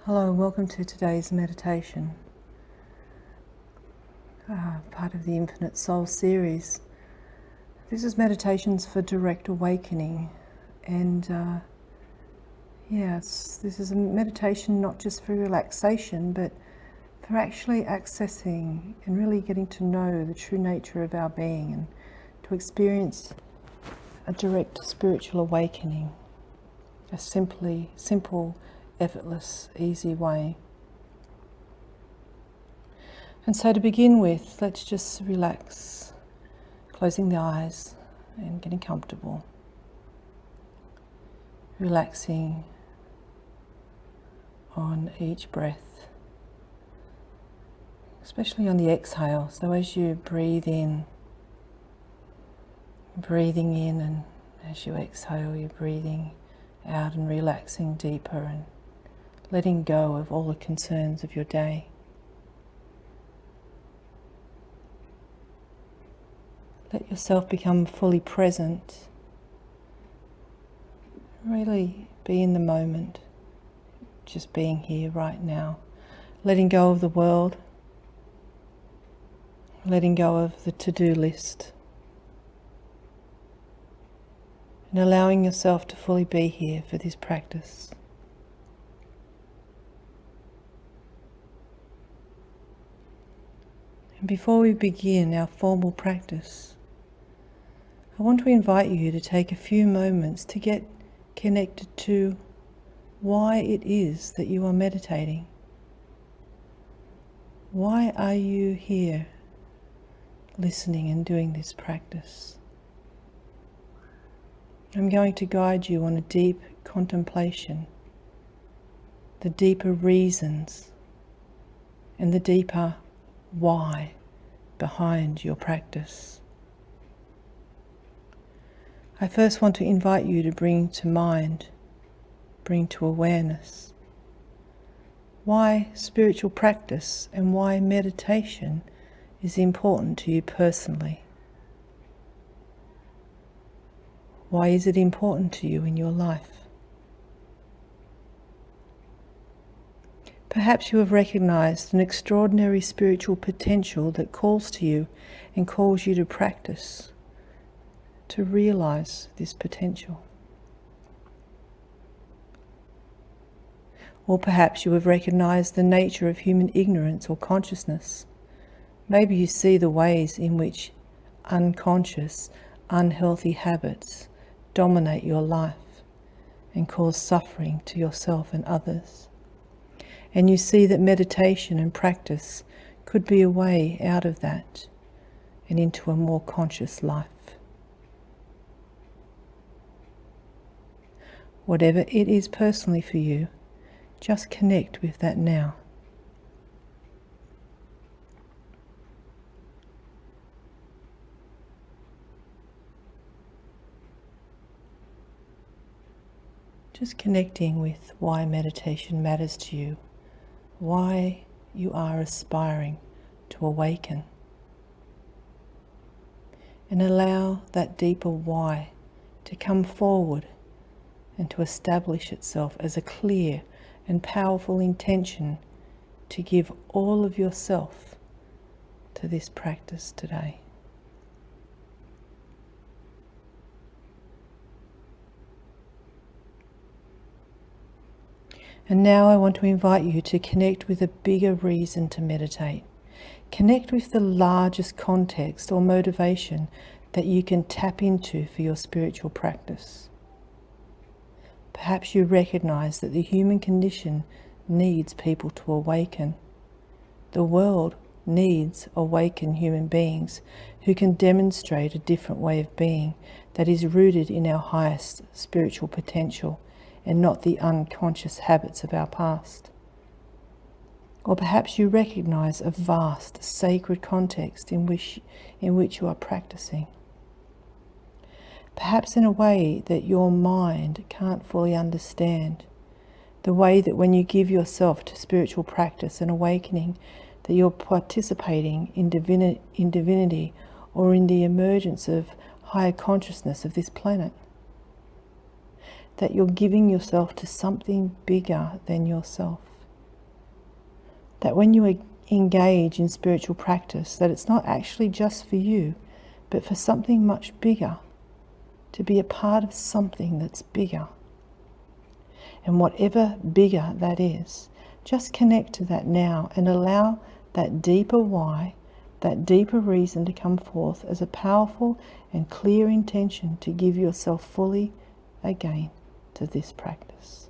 Hello and welcome to today's meditation, part of the Infinite Soul series. This is meditations for direct awakening, and yes, this is a meditation not just for relaxation but for actually accessing and really getting to know the true nature of our being and to experience a direct spiritual awakening, a simple, effortless, easy way. And so to begin with, let's just relax, closing the eyes and getting comfortable. Relaxing on each breath, especially on the exhale. So as you breathe in, breathing in, and as you exhale, you're breathing out and relaxing deeper and letting go of all the concerns of your day. Let yourself become fully present. Really be in the moment, just being here right now. Letting go of the world, letting go of the to-do list, and allowing yourself to fully be here for this practice. And before we begin our formal practice, I want to invite you to take a few moments to get connected to why it is that you are meditating. Why are you here listening and doing this practice? I'm going to guide you on a deep contemplation, the deeper reasons and the deeper why behind your practice. I first want to invite you to bring to mind, bring to awareness, why spiritual practice and why meditation is important to you personally. Why is it important to you in your life? Perhaps you have recognized an extraordinary spiritual potential that calls to you and calls you to practice, to realize this potential. Or perhaps you have recognized the nature of human ignorance or consciousness. Maybe you see the ways in which unconscious, unhealthy habits dominate your life and cause suffering to yourself and others. And you see that meditation and practice could be a way out of that and into a more conscious life. Whatever it is personally for you, just connect with that now. Just connecting with why meditation matters to you, why you are aspiring to awaken. And allow that deeper why to come forward and to establish itself as a clear and powerful intention to give all of yourself to this practice today. And now I want to invite you to connect with a bigger reason to meditate. Connect with the largest context or motivation that you can tap into for your spiritual practice. Perhaps you recognize that the human condition needs people to awaken. The world needs awakened human beings who can demonstrate a different way of being that is rooted in our highest spiritual potential and not the unconscious habits of our past. Or perhaps you recognize a vast sacred context in which you are practicing. Perhaps in a way that your mind can't fully understand. The way that when you give yourself to spiritual practice and awakening, that you're participating in divinity or in the emergence of higher consciousness of this planet. That you're giving yourself to something bigger than yourself. That when you engage in spiritual practice, that it's not actually just for you, but for something much bigger, to be a part of something that's bigger. And whatever bigger that is, just connect to that now and allow that deeper why, that deeper reason to come forth as a powerful and clear intention to give yourself fully again to this practice.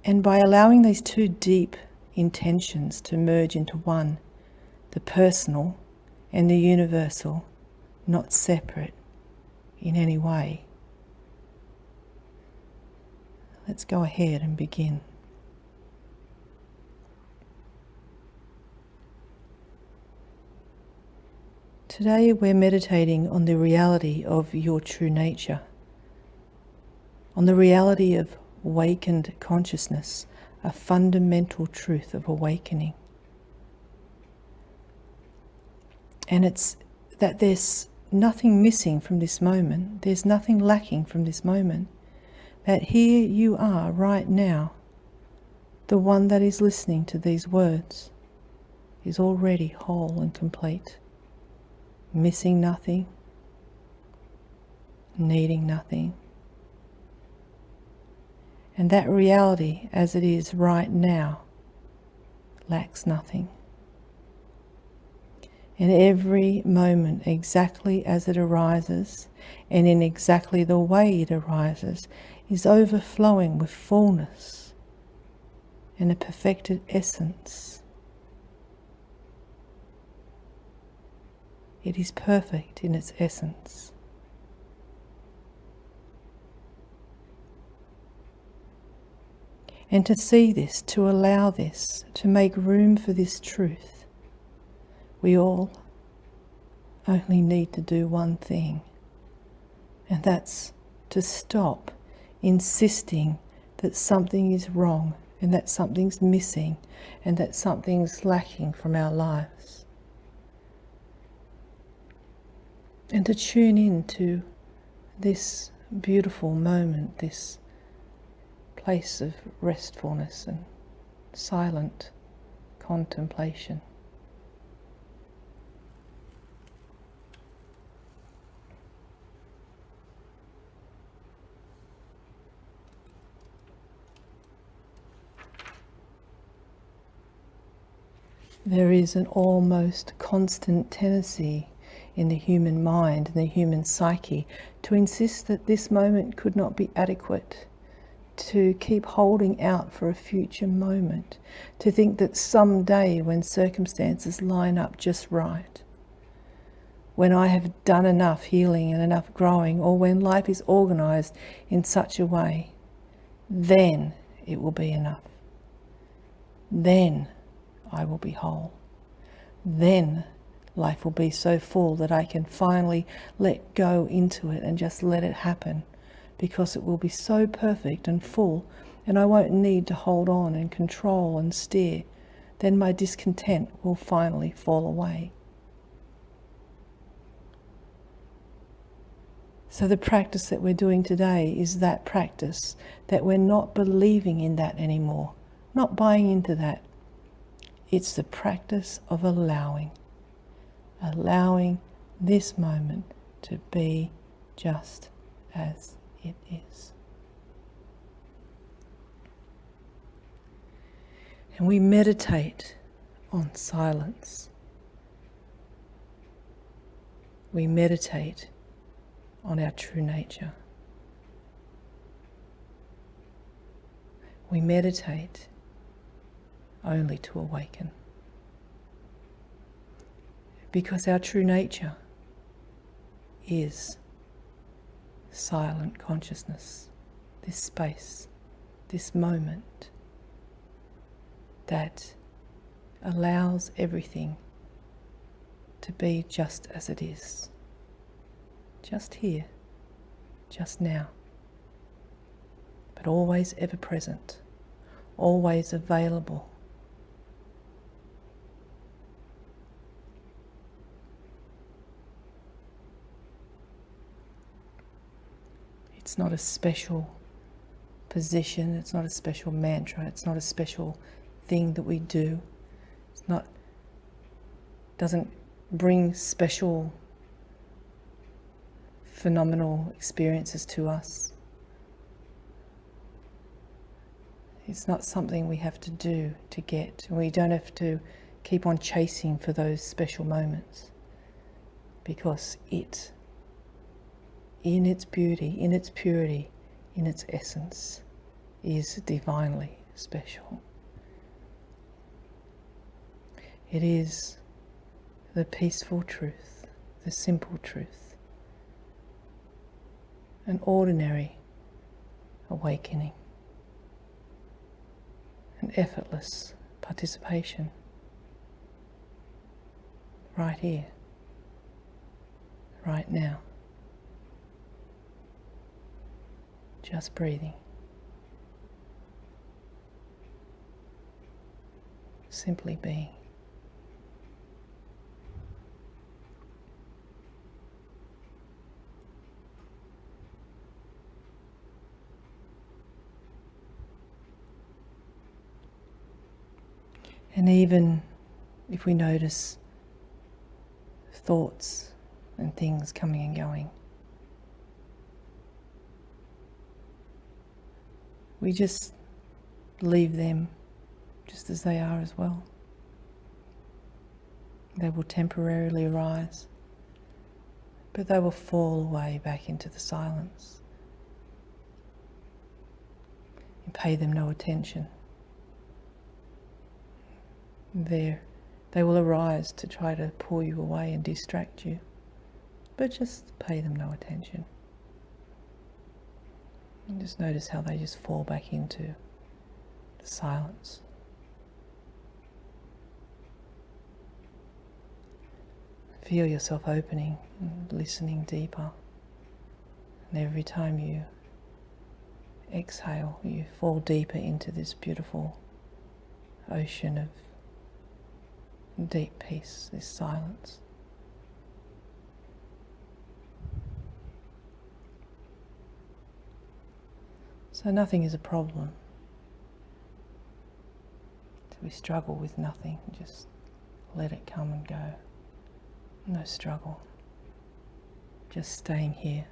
And by allowing these two deep intentions to merge into one, the personal and the universal, not separate in any way, let's go ahead and begin. Today we're meditating on the reality of your true nature, on the reality of awakened consciousness, a fundamental truth of awakening. And it's that there's nothing missing from this moment, there's nothing lacking from this moment, that here you are right now, the one that is listening to these words is already whole and complete, missing nothing, needing nothing. And that reality as it is right now lacks nothing. And every moment exactly as it arises and in exactly the way it arises is overflowing with fullness and a perfected essence. It is perfect in its essence. And to see this, to allow this, to make room for this truth, we all only need to do one thing, and that's to stop insisting that something is wrong and that something's missing and that something's lacking from our lives. And to tune in to this beautiful moment, this place of restfulness and silent contemplation. There is an almost constant tendency in the human mind and the human psyche to insist that this moment could not be adequate, to keep holding out for a future moment, to think that someday when circumstances line up just right, when I have done enough healing and enough growing, or when life is organized in such a way, then it will be enough. Then I will be whole. Then life will be so full that I can finally let go into it and just let it happen, because it will be so perfect and full and I won't need to hold on and control and steer. Then my discontent will finally fall away. So the practice that we're doing today is that practice, that we're not believing in that anymore, not buying into that. It's the practice of allowing this moment to be just as it is. And we meditate on silence. We meditate on our true nature. We meditate only to awaken. Because our true nature is silent consciousness, this space, this moment that allows everything to be just as it is, just here, just now, but always ever present, always available. It's not a special position, it's not a special mantra, it's not a special thing that we do. Doesn't bring special phenomenal experiences to us. It's not something we have to do to get. We don't have to keep on chasing for those special moments, because it, in its beauty, in its purity, in its essence, is divinely special. It is the peaceful truth, the simple truth, an ordinary awakening, an effortless participation, right here, right now, just breathing, simply being. And even if we notice thoughts and things coming and going, we just leave them just as they are as well. They will temporarily arise, but they will fall away back into the silence. And pay them no attention. They will arise to try to pull you away and distract you, but just pay them no attention. And just notice how they just fall back into the silence. Feel yourself opening and listening deeper. And every time you exhale, you fall deeper into this beautiful ocean of deep peace, this silence. So nothing is a problem. So we struggle with nothing, just let it come and go. No struggle. Just staying here,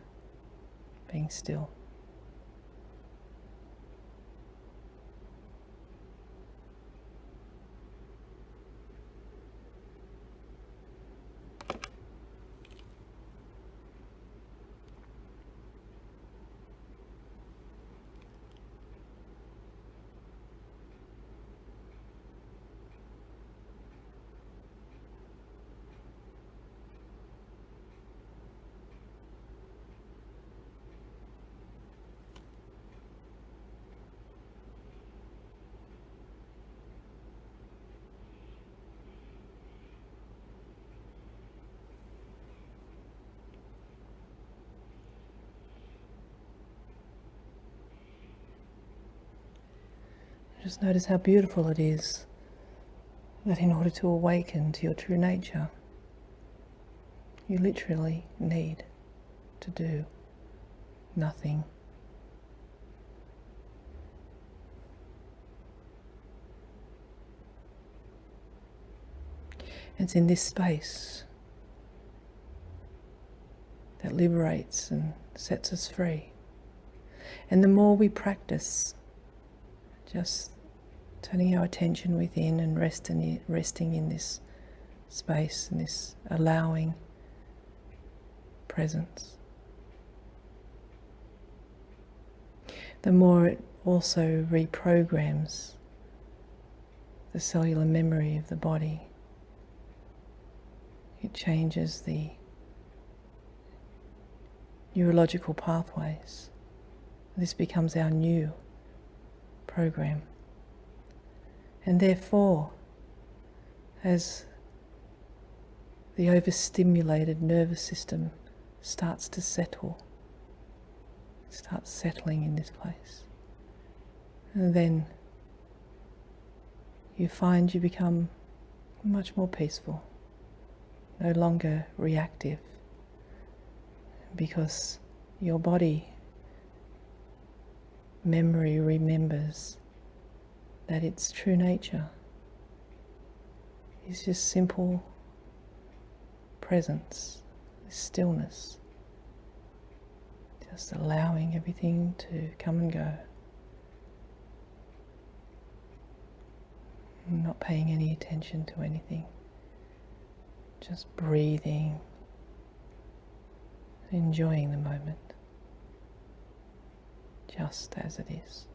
being still. Just notice how beautiful it is that in order to awaken to your true nature, you literally need to do nothing. It's in this space that liberates and sets us free. And the more we practice just turning our attention within and resting in this space and this allowing presence, the more it also reprograms the cellular memory of the body. It changes the neurological pathways. This becomes our new program. And therefore, as the overstimulated nervous system starts to settle, it starts settling in this place, and then you find you become much more peaceful, no longer reactive, because your body memory remembers that its true nature is just simple presence, stillness, just allowing everything to come and go, not paying any attention to anything, just breathing, enjoying the moment just as it is.